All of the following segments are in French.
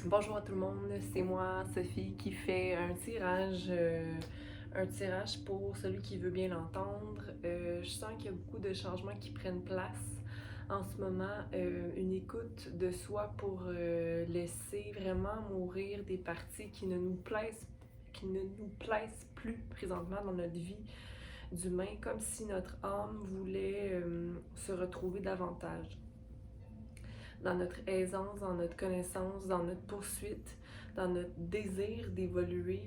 Bonjour à tout le monde, c'est moi, Sophie, qui fait un tirage pour celui qui veut bien l'entendre. Je sens qu'il y a beaucoup de changements qui prennent place en ce moment. Une écoute de soi pour laisser vraiment mourir des parties qui ne nous plaisent plus présentement dans notre vie d'humain, comme si notre âme voulait se retrouver davantage dans notre aisance, dans notre connaissance, dans notre poursuite, dans notre désir d'évoluer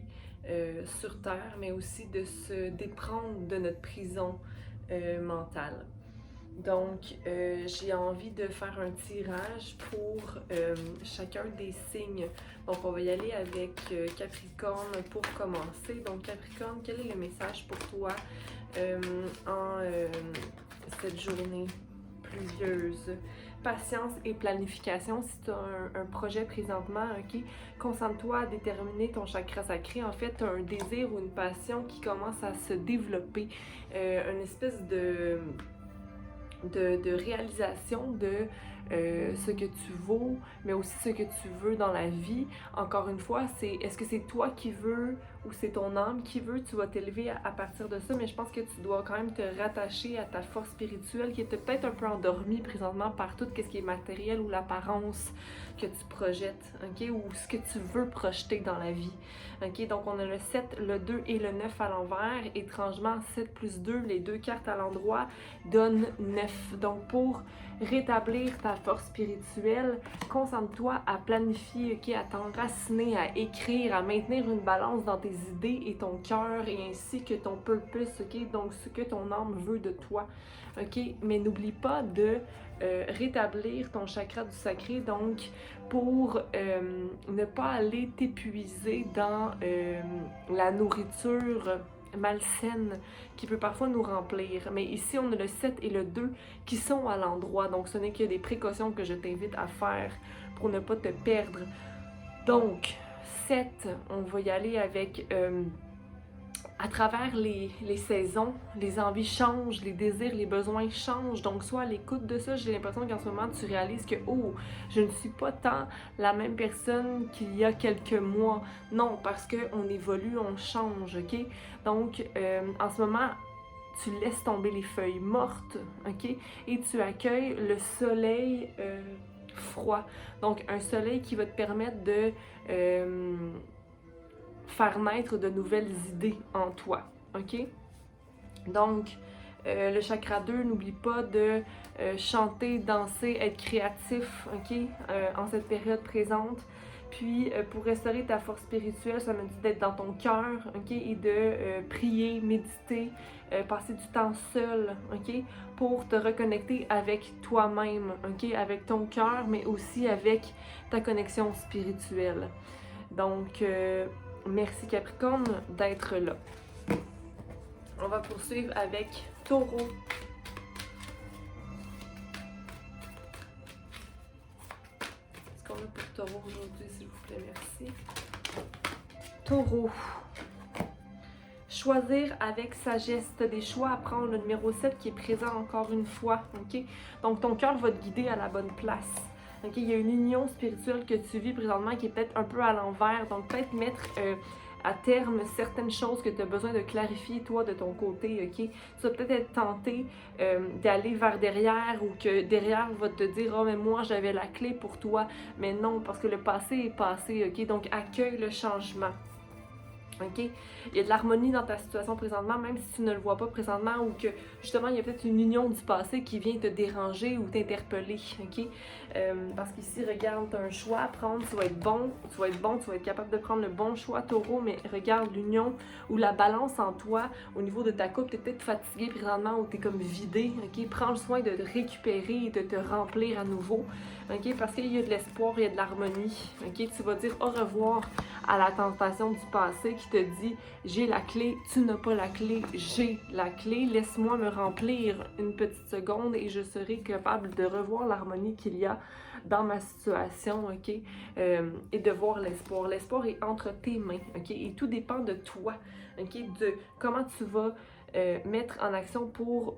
sur Terre, mais aussi de se déprendre de notre prison mentale. Donc, j'ai envie de faire un tirage pour chacun des signes. Donc, on va y aller avec Capricorne pour commencer. Donc, Capricorne, quel est le message pour toi en cette journée pluvieuse? Patience et planification. Si tu as un projet présentement, ok, concentre-toi à déterminer ton chakra sacré. En fait, tu as un désir ou une passion qui commence à se développer, une espèce de réalisation de ce que tu vaux, mais aussi ce que tu veux dans la vie. Encore une fois, est-ce que c'est toi qui veux ou c'est ton âme qui veut? Tu vas t'élever à partir de ça, mais je pense que tu dois quand même te rattacher à ta force spirituelle qui est peut-être un peu endormie présentement par tout ce qui est matériel ou l'apparence que tu projettes, ok? Ou ce que tu veux projeter dans la vie. Ok, donc on a le 7, le 2 et le 9 à l'envers. Étrangement, 7 plus 2, les deux cartes à l'endroit, donnent 9. Donc pour rétablir ta force spirituelle, concentre-toi à planifier, ok, à t'enraciner, à écrire, à maintenir une balance dans tes idées et ton cœur et ainsi que ton purpose, ok, donc ce que ton âme veut de toi, ok, mais n'oublie pas de rétablir ton chakra du sacré, donc pour ne pas aller t'épuiser dans la nourriture malsaine qui peut parfois nous remplir. Mais ici, on a le 7 et le 2 qui sont à l'endroit. Donc, ce n'est que des précautions que je t'invite à faire pour ne pas te perdre. Donc, 7, on va y aller avec... à travers les saisons, les envies changent, les désirs, les besoins changent. Donc, soit à l'écoute de ça, j'ai l'impression qu'en ce moment, tu réalises que, oh, je ne suis pas tant la même personne qu'il y a quelques mois. Non, parce qu'on évolue, on change, ok? Donc, en ce moment, tu laisses tomber les feuilles mortes, ok? Et tu accueilles le soleil froid. Donc, un soleil qui va te permettre de... faire naître de nouvelles idées en toi, ok? Donc, le chakra 2, n'oublie pas de chanter, danser, être créatif, ok? En cette période présente. Puis, pour restaurer ta force spirituelle, ça me dit d'être dans ton cœur, ok? Et de prier, méditer, passer du temps seul, ok? Pour te reconnecter avec toi-même, ok? Avec ton cœur, mais aussi avec ta connexion spirituelle. Donc, merci Capricorne d'être là. On va poursuivre avec Taureau. Qu'est-ce qu'on a pour Taureau aujourd'hui, s'il vous plaît? Merci. Taureau. Choisir avec sagesse. Tu as des choix à prendre. Le numéro 7 qui est présent encore une fois. Ok? Donc, ton cœur va te guider à la bonne place. Ok? Il y a une union spirituelle que tu vis présentement qui est peut-être un peu à l'envers. Donc, peut-être mettre à terme certaines choses que tu as besoin de clarifier toi de ton côté, ok? Tu vas peut-être être tenté d'aller vers derrière ou que derrière va te dire « Oh, mais moi, j'avais la clé pour toi. » Mais non, parce que le passé est passé, ok? Donc, accueille le changement. Ok? Il y a de l'harmonie dans ta situation présentement, même si tu ne le vois pas présentement ou que justement il y a peut-être une union du passé qui vient te déranger ou t'interpeller. Ok? Parce qu'ici, regarde, tu as un choix à prendre, tu vas être bon, tu vas être capable de prendre le bon choix, Taureau, mais regarde l'union ou la balance en toi au niveau de ta coupe, tu es peut-être fatigué présentement ou tu es comme vidé. Ok? Prends le soin de te récupérer et de te remplir à nouveau. Ok? Parce qu'il y a de l'espoir, il y a de l'harmonie. Ok? Tu vas dire au revoir à la tentation du passé qui te dit « J'ai la clé, tu n'as pas la clé, j'ai la clé, laisse-moi me remplir une petite seconde et je serai capable de revoir l'harmonie qu'il y a dans ma situation, ok? Et de voir l'espoir. L'espoir est entre tes mains, ok? Et tout dépend de toi, ok? De comment tu vas mettre en action pour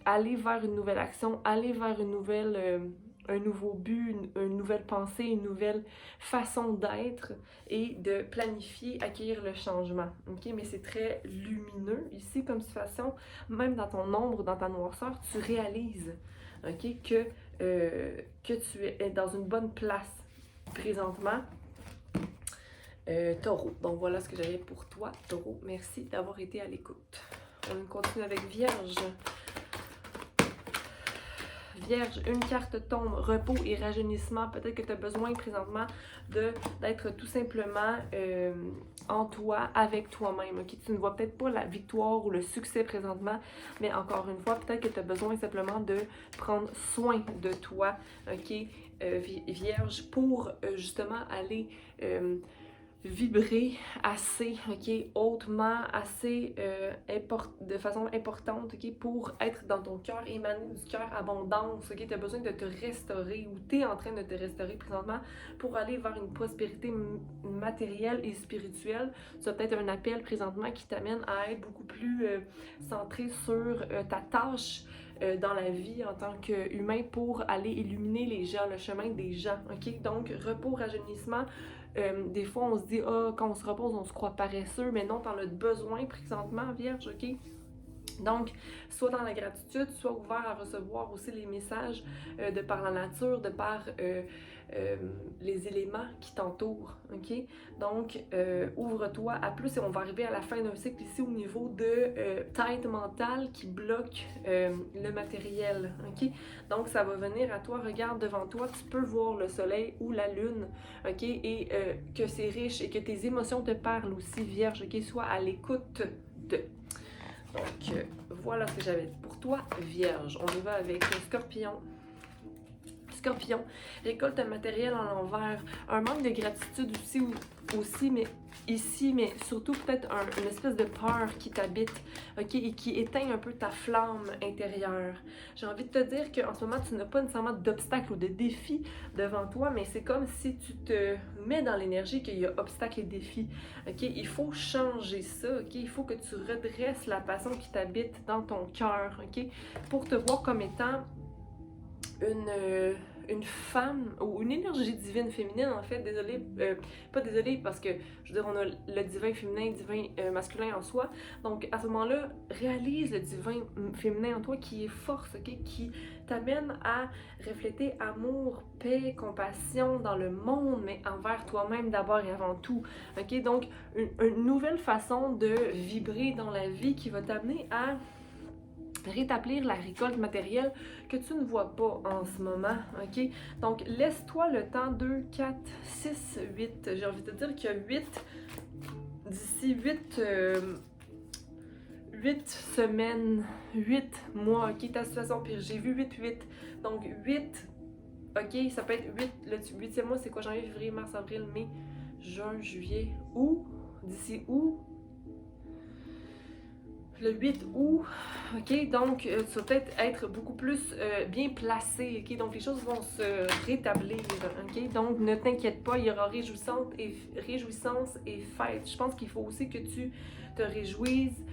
aller vers une nouvelle action, aller vers une nouvelle un nouveau but, une nouvelle pensée, une nouvelle façon d'être et de planifier, accueillir le changement. OK? Mais c'est très lumineux ici comme situation. Même dans ton ombre, dans ta noirceur, tu réalises, OK, que tu es dans une bonne place présentement. Taureau. Donc voilà ce que j'avais pour toi, Taureau. Merci d'avoir été à l'écoute. On continue avec Vierge. Vierge, une carte tombe, repos et rajeunissement. Peut-être que tu as besoin présentement d'être tout simplement en toi, avec toi-même. Okay? Tu ne vois peut-être pas la victoire ou le succès présentement, mais encore une fois, peut-être que tu as besoin simplement de prendre soin de toi, ok, Vierge, pour justement aller vibrer assez, ok, hautement, assez de façon importante, ok, pour être dans ton cœur, émaner du cœur abondance, ok, tu as besoin de te restaurer ou tu es en train de te restaurer présentement pour aller vers une prospérité matérielle et spirituelle. Tu as peut-être un appel présentement qui t'amène à être beaucoup plus centré sur ta tâche dans la vie en tant qu'humain pour aller illuminer les gens, le chemin des gens, ok? Donc, repos, rajeunissement, des fois, on se dit, quand on se repose, on se croit paresseux, mais non, t'en as besoin présentement, Vierge, ok? Donc, soit dans la gratitude, soit ouvert à recevoir aussi les messages de par la nature, de par les éléments qui t'entourent, ok? Donc, ouvre-toi à plus et on va arriver à la fin d'un cycle ici au niveau de tête mentale qui bloque le matériel, ok? Donc, ça va venir à toi, regarde devant toi, tu peux voir le soleil ou la lune, ok? Et que c'est riche et que tes émotions te parlent aussi, Vierge, ok? Sois à l'écoute de... Donc, voilà ce que j'avais pour toi, Vierge. On y va avec Scorpion. Scorpion, récolte un matériel en l'envers, un manque de gratitude aussi, mais ici, mais surtout peut-être une espèce de peur qui t'habite, ok, et qui éteint un peu ta flamme intérieure. J'ai envie de te dire qu'en ce moment, tu n'as pas nécessairement d'obstacles ou de défis devant toi, mais c'est comme si tu te mets dans l'énergie qu'il y a obstacles et défis, ok, il faut changer ça, ok, il faut que tu redresses la passion qui t'habite dans ton cœur, ok, pour te voir comme étant une femme ou une énergie divine féminine en fait, désolée, pas désolée parce que je veux dire on a le divin féminin, divin masculin en soi, donc à ce moment-là réalise le divin féminin en toi qui est force, ok, qui t'amène à refléter amour, paix, compassion dans le monde mais envers toi-même d'abord et avant tout, ok, donc une nouvelle façon de vibrer dans la vie qui va t'amener à rétablir la récolte matérielle que tu ne vois pas en ce moment, ok? Donc, laisse-toi le temps, 2, 4, 6, 8. J'ai envie de te dire qu'il y a 8, d'ici 8 semaines, 8 mois, ok? Ta situation pire. J'ai vu 8. Donc, 8, ok? Ça peut être 8, le 8e mois, c'est quoi? Janvier, février, mars, avril, mai, juin, juillet, août. D'ici août, le 8 août, ok, donc tu vas peut-être être beaucoup plus bien placé, ok, donc les choses vont se rétablir, ok, donc ne t'inquiète pas, il y aura réjouissance et fête. Je pense qu'il faut aussi que tu te réjouisses,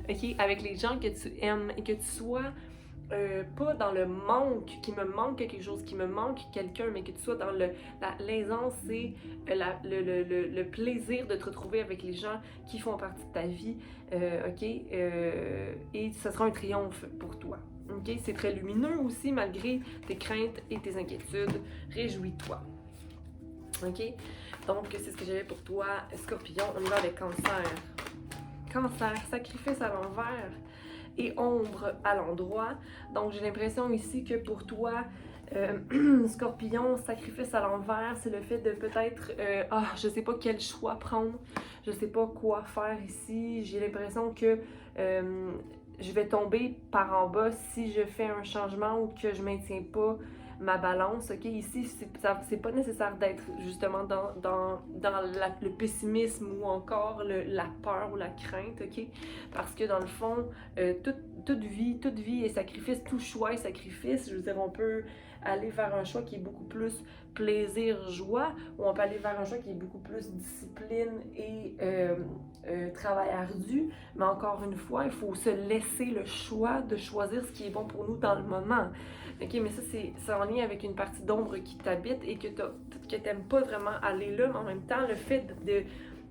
ok, avec les gens que tu aimes et que tu sois pas dans le manque, qu'il me manque quelque chose, qu'il me manque quelqu'un, mais que tu sois dans l'aisance et le plaisir de te retrouver avec les gens qui font partie de ta vie, ok? Et ce sera un triomphe pour toi. Ok? C'est très lumineux aussi, malgré tes craintes et tes inquiétudes. Réjouis-toi. Ok? Donc, c'est ce que j'avais pour toi, Scorpion. On y va avec Cancer. Cancer, sacrifice à l'envers et ombre à l'endroit. Donc, j'ai l'impression ici que pour toi, Scorpion, sacrifice à l'envers, c'est le fait de peut-être, je sais pas quel choix prendre, je sais pas quoi faire ici. J'ai l'impression que je vais tomber par en bas si je fais un changement ou que je maintiens pas ma balance, ok? Ici, c'est pas nécessaire d'être justement dans le pessimisme ou encore la peur ou la crainte, ok? Parce que dans le fond, toute vie est sacrifice, tout choix est sacrifice. Je veux dire, on peut aller vers un choix qui est beaucoup plus plaisir, joie, ou on peut aller vers un choix qui est beaucoup plus discipline et travail ardu. Mais encore une fois, il faut se laisser le choix de choisir ce qui est bon pour nous dans le moment. Ok, mais ça, c'est en lien avec une partie d'ombre qui t'habite et que t'aimes pas vraiment aller là, mais en même temps, le fait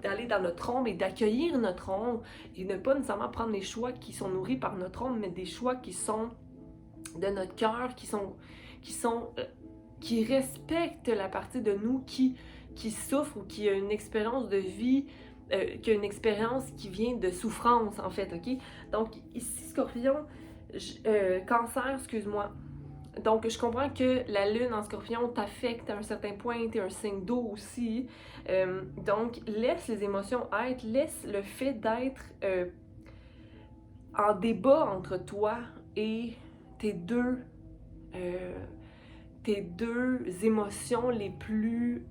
d'aller dans notre ombre et d'accueillir notre ombre et ne pas nécessairement prendre les choix qui sont nourris par notre ombre, mais des choix qui sont de notre cœur, qui respectent la partie de nous qui souffre ou qui a une expérience de vie, qui a une expérience qui vient de souffrance, en fait, ok? Donc, ici, Scorpion, Cancer, excuse-moi. Donc, je comprends que la lune en Scorpion t'affecte à un certain point, t'es un signe d'eau aussi. Donc, laisse les émotions être, laisse le fait d'être en débat entre toi et tes deux émotions les plus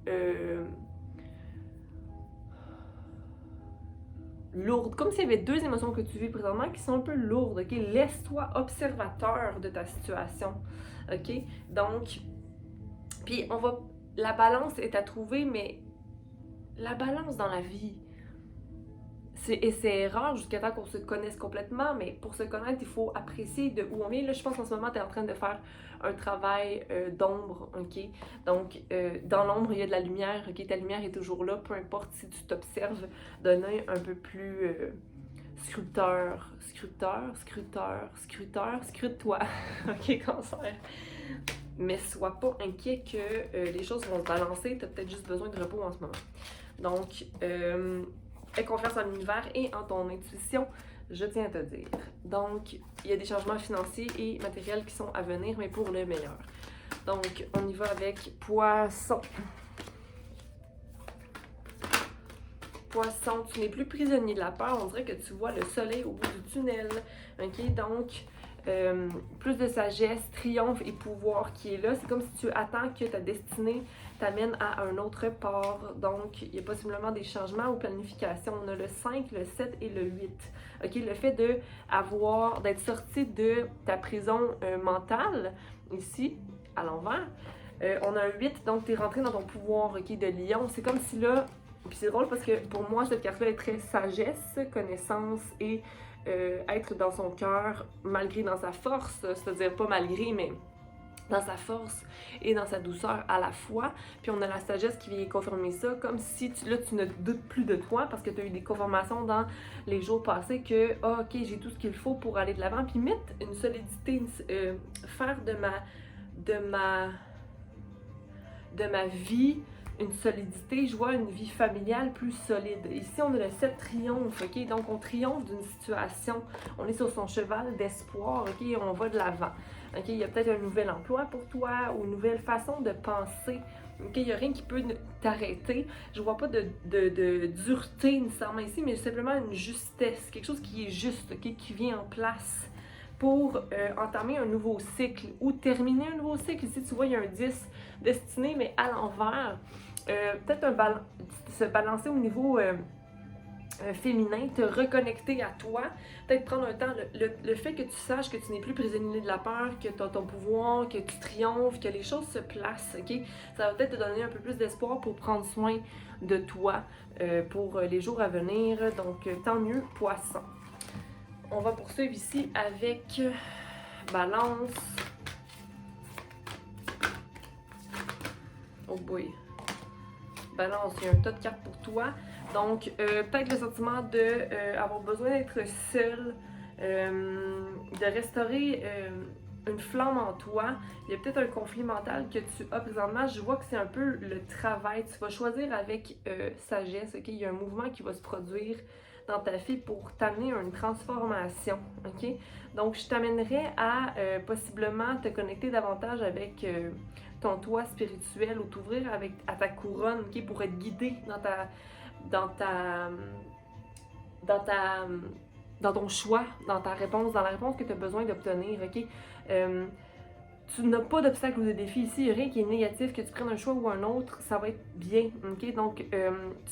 lourdes. Comme s'il y avait deux émotions que tu vis présentement qui sont un peu lourdes, ok? Laisse-toi observateur de ta situation, ok? Donc, puis la balance est à trouver, mais la balance dans la vie, c'est rare jusqu'à temps qu'on se connaisse complètement, mais pour se connaître, il faut apprécier de où on vient. Là, je pense qu'en ce moment, tu es en train de faire un travail d'ombre, ok? Donc, dans l'ombre, il y a de la lumière, ok? Ta lumière est toujours là, peu importe si tu t'observes d'un œil un peu plus scruteur, scrute-toi, ok, Cancer? Mais sois pas inquiet que les choses vont se balancer, tu as peut-être juste besoin de repos en ce moment. Donc, aie confiance en l'univers et en ton intuition, je tiens à te dire. Donc, il y a des changements financiers et matériels qui sont à venir, mais pour le meilleur. Donc, on y va avec Poisson. Poisson, tu n'es plus prisonnier de la peur, on dirait que tu vois le soleil au bout du tunnel. Ok, donc, plus de sagesse, triomphe et pouvoir qui est là. C'est comme si tu attends que ta destinée t'amène à un autre port. Donc, il y a possiblement des changements ou planifications. On a le 5, le 7 et le 8. Ok, le fait d'être sorti de ta prison mentale, ici, à l'envers. On a un 8, donc tu es rentré dans ton pouvoir, ok, de lion. C'est comme si là, puis c'est drôle parce que pour moi, cette carte-là est très sagesse, connaissance et être dans son cœur, malgré dans sa force, c'est-à-dire pas malgré, mais dans sa force et dans sa douceur à la fois. Puis on a la sagesse qui vient confirmer ça, comme si tu ne doutes plus de toi parce que tu as eu des confirmations dans les jours passés que ok, j'ai tout ce qu'il faut pour aller de l'avant. Puis mettre une solidité, faire de ma vie une solidité, je vois une vie familiale plus solide. Ici, on a le 7 triomphe, ok? Donc, on triomphe d'une situation. On est sur son cheval d'espoir, ok? On va de l'avant. Ok? Il y a peut-être un nouvel emploi pour toi ou une nouvelle façon de penser. Ok? Il n'y a rien qui peut t'arrêter. Je vois pas de dureté nécessairement ici, mais simplement une justesse. Quelque chose qui est juste, ok? Qui vient en place pour entamer un nouveau cycle ou terminer un nouveau cycle. Ici, tu vois, il y a un 10 destiné, mais à l'envers. Peut-être se balancer au niveau féminin, te reconnecter à toi, peut-être prendre un temps, le fait que tu saches que tu n'es plus prisonnier de la peur, que tu as ton pouvoir, que tu triomphes, que les choses se placent, ok? Ça va peut-être te donner un peu plus d'espoir pour prendre soin de toi pour les jours à venir, donc tant mieux, Poisson. On va poursuivre ici avec Balance. Oh boy. Balance, il y a un tas de cartes pour toi. Donc, peut-être le sentiment d'avoir besoin d'être seul, de restaurer une flamme en toi. Il y a peut-être un conflit mental que tu as présentement. Je vois que c'est un peu le travail. Tu vas choisir avec sagesse, ok? Il y a un mouvement qui va se produire dans ta vie pour t'amener à une transformation, ok? Donc, je t'amènerais à possiblement te connecter davantage avec ton toit spirituel ou t'ouvrir à ta couronne, ok? Pour être guidé dans ton choix, dans ta réponse, dans la réponse que tu as besoin d'obtenir, ok? tu n'as pas d'obstacle ou de défi ici, il n'y a rien qui est négatif, que tu prennes un choix ou un autre, ça va être bien, ok? Donc,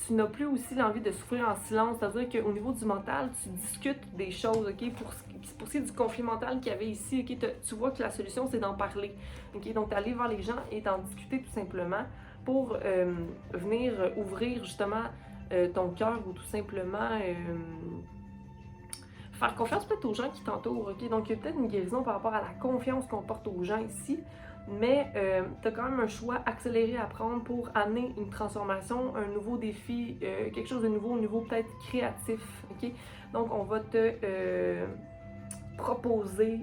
tu n'as plus aussi l'envie de souffrir en silence, c'est-à-dire qu'au niveau du mental, tu discutes des choses, ok? Pour ce qui est du conflit mental qu'il y avait ici, ok? Tu vois que la solution, c'est d'en parler, ok? Donc, d'aller voir les gens et d'en discuter tout simplement pour venir ouvrir justement ton cœur ou tout simplement faire confiance peut-être aux gens qui t'entourent, ok? Donc, il y a peut-être une guérison par rapport à la confiance qu'on porte aux gens ici, mais tu as quand même un choix accéléré à prendre pour amener une transformation, un nouveau défi, quelque chose de nouveau au niveau peut-être créatif, ok? Donc, on va te proposer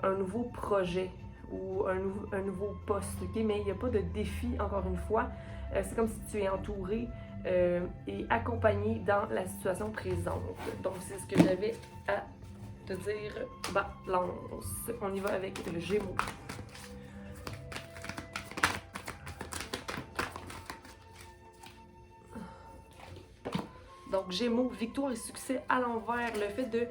un nouveau projet ou un nouveau poste, ok? Mais il n'y a pas de défi, encore une fois. C'est comme si tu es entouré et accompagné dans la situation présente. Donc, c'est ce que j'avais à te dire. Balance. On y va avec le Gémeaux. Donc, Gémeaux, victoire et succès à l'envers. Le fait de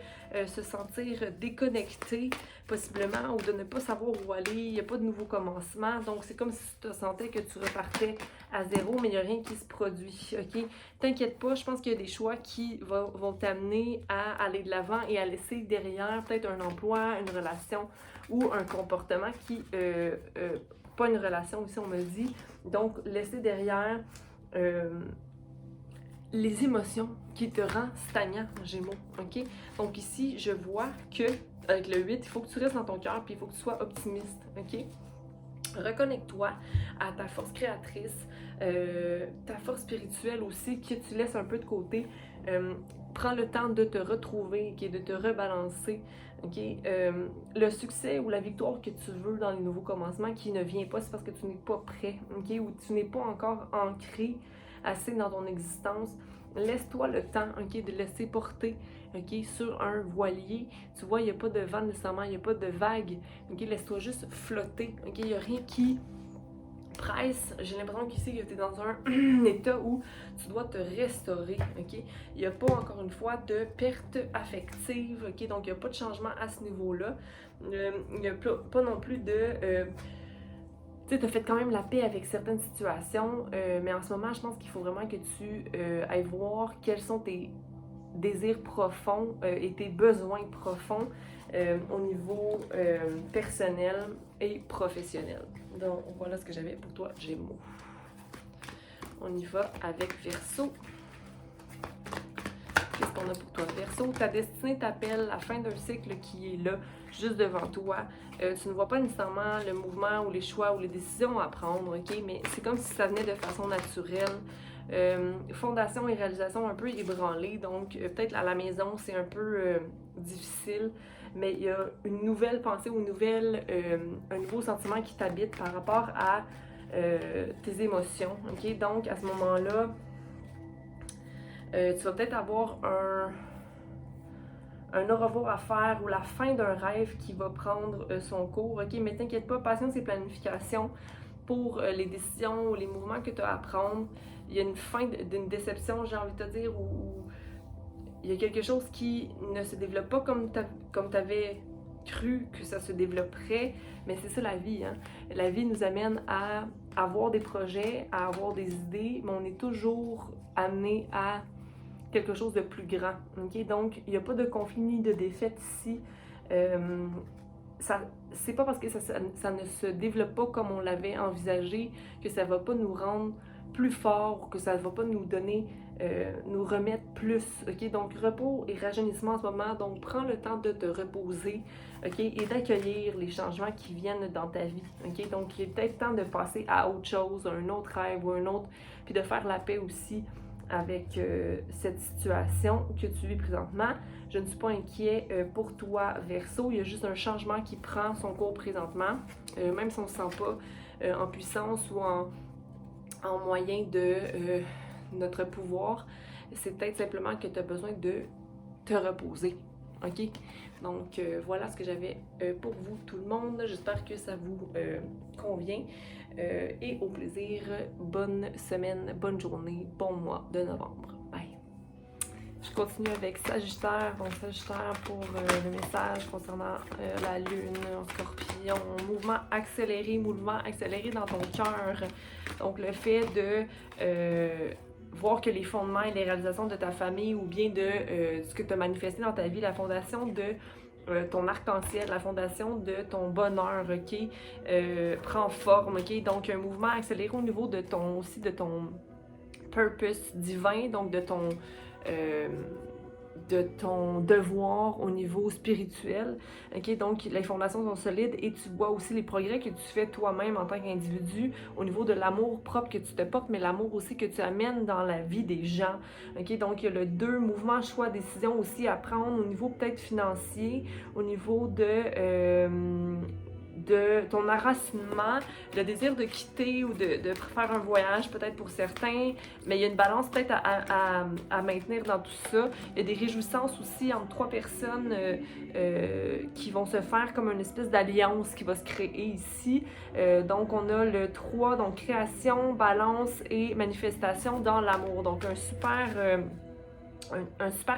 se sentir déconnecté, possiblement, ou de ne pas savoir où aller. Il n'y a pas de nouveau commencement. Donc, c'est comme si tu te sentais que tu repartais à zéro, mais il n'y a rien qui se produit. OK? T'inquiète pas, je pense qu'il y a des choix qui vont t'amener à aller de l'avant et à laisser derrière peut-être un emploi, une relation ou un comportement qui... pas une relation aussi, on me dit. Donc, laisser derrière... les émotions qui te rendent stagnant, Gémeaux, ok? Donc ici, je vois que, avec le 8, il faut que tu restes dans ton cœur, puis il faut que tu sois optimiste, ok? Reconnecte-toi à ta force créatrice, ta force spirituelle aussi, que tu laisses un peu de côté. Prends le temps de te retrouver, okay, de te rebalancer. Okay? Le succès ou la victoire que tu veux dans les nouveaux commencements qui ne vient pas, c'est parce que tu n'es pas prêt, okay? Ou tu n'es pas encore ancré assez dans ton existence. Laisse-toi le temps, okay, de laisser porter, okay, sur un voilier. Tu vois, il n'y a pas de vent nécessairement, il n'y a pas de vague. Okay? Laisse-toi juste flotter. Okay? Il n'y a rien qui presse. J'ai l'impression qu'ici, tu es dans un état où tu dois te restaurer. Okay? Il n'y a pas, encore une fois, de perte affective. Okay? Donc, il n'y a pas de changement à ce niveau-là. Il n'y a pas non plus de... tu as fait quand même la paix avec certaines situations, mais en ce moment, je pense qu'il faut vraiment que tu ailles voir quels sont tes désirs profonds et tes besoins profonds au niveau personnel et professionnel. Donc, voilà ce que j'avais pour toi, Gémeaux. On y va avec Verseau. Qu'est-ce qu'on a pour toi, Verseau? Ta destinée t'appelle, la fin d'un cycle qui est là, juste devant toi. Tu ne vois pas nécessairement le mouvement ou les choix ou les décisions à prendre, ok? Mais c'est comme si ça venait de façon naturelle. Fondation et réalisation un peu ébranlées, donc peut-être à la maison c'est un peu difficile, mais il y a une nouvelle pensée ou un nouveau sentiment qui t'habite par rapport à tes émotions, ok? Donc à ce moment-là, tu vas peut-être avoir un au revoir à faire ou la fin d'un rêve qui va prendre son cours, ok? Mais t'inquiète pas, patience et planification pour les décisions ou les mouvements que tu as à prendre. Il y a une fin d'une déception, j'ai envie de te dire, où il y a quelque chose qui ne se développe pas comme tu avais cru que ça se développerait, mais c'est ça la vie, hein? La vie nous amène à avoir des projets, à avoir des idées, mais on est toujours amené à quelque chose de plus grand, ok? Donc, il n'y a pas de conflit ni de défaite ici. C'est pas parce que ça ne se développe pas comme on l'avait envisagé que ça va pas nous rendre plus forts, que ça va pas nous donner, nous remettre plus, ok? Donc, repos et rajeunissement en ce moment, donc prends le temps de te reposer, ok? Et d'accueillir les changements qui viennent dans ta vie, ok? Donc, il est peut-être temps de passer à autre chose, un autre rêve ou un autre, puis de faire la paix aussi avec cette situation que tu vis présentement. Je ne suis pas inquiet pour toi, Verseau. Il y a juste un changement qui prend son cours présentement, même si on ne se sent pas en puissance ou en moyen de notre pouvoir. C'est peut-être simplement que tu as besoin de te reposer. OK? Donc, voilà ce que j'avais pour vous, tout le monde. J'espère que ça vous convient. Et au plaisir, bonne semaine, bonne journée, bon mois de novembre. Bye! Je continue avec Sagittaire. Donc, Sagittaire pour le message concernant la Lune en Scorpion. Mouvement accéléré dans ton cœur. Donc, le fait de voir que les fondements et les réalisations de ta famille ou bien de ce que tu as manifesté dans ta vie, la fondation de ton arc-en-ciel, la fondation de ton bonheur, ok, prend forme, ok. Donc, un mouvement accéléré au niveau de ton purpose divin, donc de ton devoir au niveau spirituel. Okay? Donc, les fondations sont solides et tu vois aussi les progrès que tu fais toi-même en tant qu'individu au niveau de l'amour propre que tu te portes, mais l'amour aussi que tu amènes dans la vie des gens. Okay? Donc, il y a le 2, mouvement, choix, décision aussi à prendre au niveau peut-être financier, au niveau de ton enracinement, le désir de quitter ou de faire un voyage peut-être pour certains, mais il y a une balance peut-être à maintenir dans tout ça. Il y a des réjouissances aussi entre 3 personnes qui vont se faire comme une espèce d'alliance qui va se créer ici. Donc on a le 3, donc création, balance et manifestation dans l'amour. Donc un super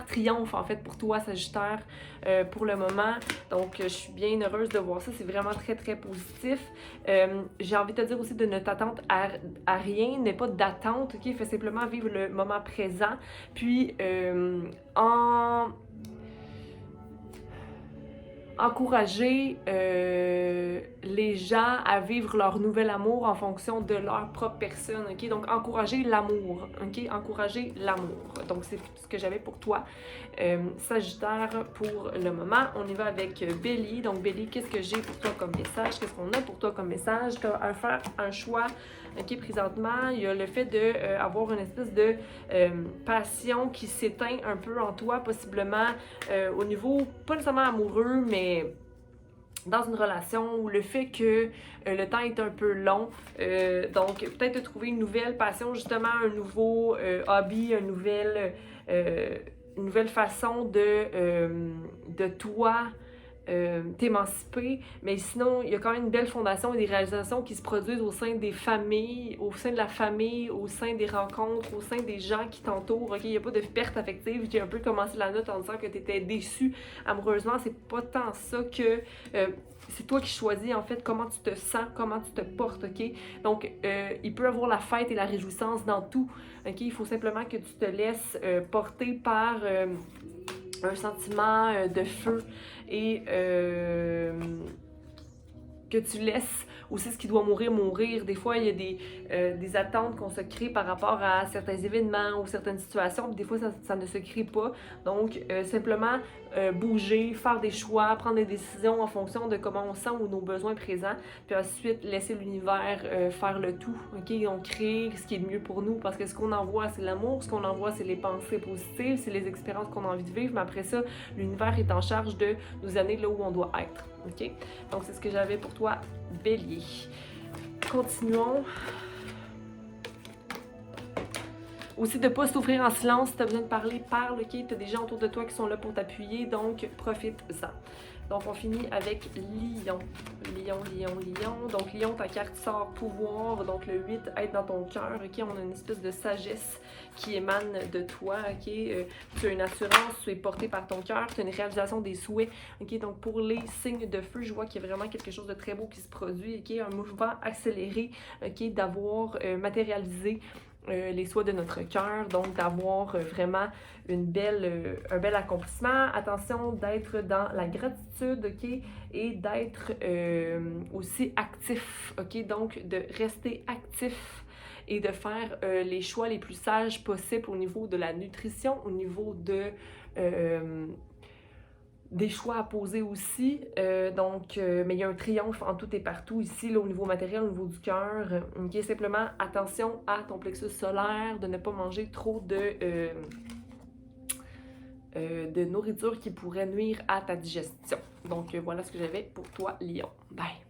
triomphe en fait pour toi Sagittaire pour le moment, donc je suis bien heureuse de voir ça, c'est vraiment très très positif. J'ai envie de te dire aussi de ne t'attendre à rien, n'aie pas d'attente, ok, fais simplement vivre le moment présent, puis encourager les gens à vivre leur nouvel amour en fonction de leur propre personne, ok? Donc, encourager l'amour, ok? Encourager l'amour. Donc, c'est ce que j'avais pour toi. Sagittaire, pour le moment, on y va avec Bélier. Donc, Bélier, qu'est-ce que j'ai pour toi comme message? Qu'est-ce qu'on a pour toi comme message? Tu as à faire un choix, ok? Présentement, il y a le fait d'avoir une espèce de passion qui s'éteint un peu en toi, possiblement au niveau, pas nécessairement amoureux, mais dans une relation où le fait que le temps est un peu long, donc peut-être de trouver une nouvelle passion, justement un nouveau hobby, une nouvelle façon de toi t'émanciper, mais sinon il y a quand même une belle fondation et des réalisations qui se produisent au sein des familles, au sein de la famille, au sein des rencontres, au sein des gens qui t'entourent, ok? Il n'y a pas de perte affective. J'ai un peu commencé la note en disant que tu étais déçu amoureusement, c'est pas tant ça que c'est toi qui choisis en fait comment tu te sens, comment tu te portes, ok? Donc il peut y avoir la fête et la réjouissance dans tout, ok? Il faut simplement que tu te laisses porter par un sentiment de feu et que tu laisses aussi ce qui doit mourir. Des fois, il y a des attentes qu'on se crée par rapport à certains événements ou certaines situations, puis des fois, ça ne se crée pas. Donc, simplement bouger, faire des choix, prendre des décisions en fonction de comment on sent ou nos besoins présents, puis ensuite laisser l'univers faire le tout, ok? On crée ce qui est le mieux pour nous, parce que ce qu'on envoie, c'est l'amour, ce qu'on envoie, c'est les pensées positives, c'est les expériences qu'on a envie de vivre, mais après ça, l'univers est en charge de nous amener là où on doit être, ok? Donc, c'est ce que j'avais pour toi, Bélier. Continuons. Aussi, de ne pas s'ouvrir en silence. Si tu as besoin de parler, parle, ok? Tu as des gens autour de toi qui sont là pour t'appuyer, donc profite-en. Donc, on finit avec Lion. Lion. Donc, Lion, ta carte sort pouvoir. Donc, le 8, être dans ton cœur, ok? On a une espèce de sagesse qui émane de toi, ok? Tu as une assurance, tu es porté par ton cœur, tu as une réalisation des souhaits, ok? Donc, pour les signes de feu, je vois qu'il y a vraiment quelque chose de très beau qui se produit, ok? Un mouvement accéléré, ok? D'avoir matérialisé les souhaits de notre cœur, donc d'avoir vraiment un bel accomplissement. Attention d'être dans la gratitude, ok, et d'être aussi actif, ok, donc de rester actif et de faire les choix les plus sages possibles au niveau de la nutrition, au niveau de des choix à poser aussi, mais il y a un triomphe en tout et partout ici, là, au niveau matériel, au niveau du cœur. Okay? Simplement, attention à ton plexus solaire, de ne pas manger trop de nourriture qui pourrait nuire à ta digestion. Donc, voilà ce que j'avais pour toi, Lion. Bye!